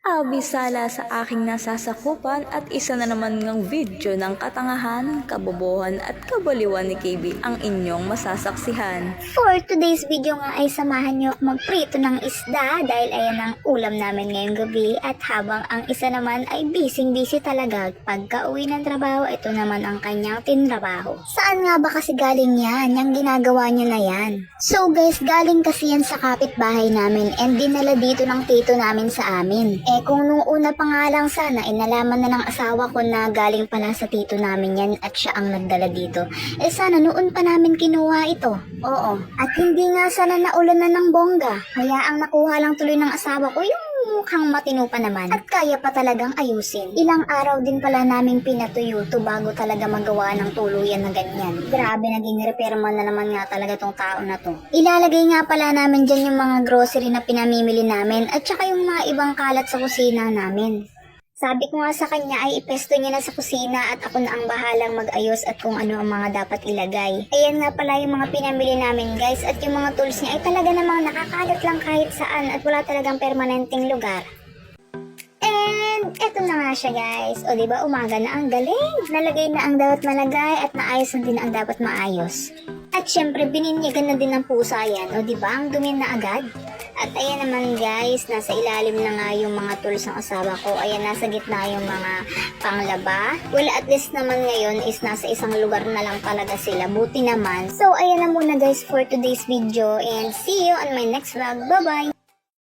Abisala sa aking nasasakupan at isa na naman ngang video ng katangahan, kabobohan at kabaliwan ni KB ang inyong masasaksihan. For today's video nga ay samahan niyo ako magprito ng isda dahil ayan ang ulam namin ngayong gabi at habang ang isa naman ay busy talaga pagka uwi ng trabaho, ito naman ang kanyang tinrabaho. Saan nga ba kasi galing yan? Yung ginagawa niya na yan. So guys, galing kasi yan sa kapitbahay namin and dinala dito ng tito namin sa amin. Kung nung una pa nga lang sana, inalaman na ng asawa ko na galing pala sa tito namin yan at siya ang nagdala dito. Sana noon pa namin kinuha ito. Oo. At hindi nga sana naulan na ng bongga. Kaya ang nakuha lang tuloy ng asawa ko yung mukhang matino pa naman. At kaya pa talagang ayusin. Ilang araw din pala namin pinatuyo to bago talaga magawa ng tuluyan na ganyan. Grabe, naging repairman na naman nga talaga tong tao na to. Ilalagay nga pala namin dyan yung mga grocery na pinamimili namin at saka yung mga ibang kalat sa kusina namin. Sabi ko nga sa kanya ay ipesto niya na sa kusina at ako na ang bahalang mag-ayos at kung ano ang mga dapat ilagay. Ayan nga pala yung mga pinamili namin guys at yung mga tools niya ay talaga namang nakakalat lang kahit saan at wala talagang permanenteng lugar. And eto na nga siya guys. O diba umaga na, ang galing. Nalagay na ang dapat malagay at naayos na din ang dapat maayos. At syempre bininyagan na din ng pusa yan. O diba ang dumi na agad. At ayan naman guys, nasa ilalim na nga yung mga tools ng asawa ko. Ayan, nasa gitna yung mga panglaba. Well, at least naman ngayon is nasa isang lugar na lang talaga sila. Buti naman. So, ayan na muna guys for today's video. And see you on my next vlog. Bye-bye!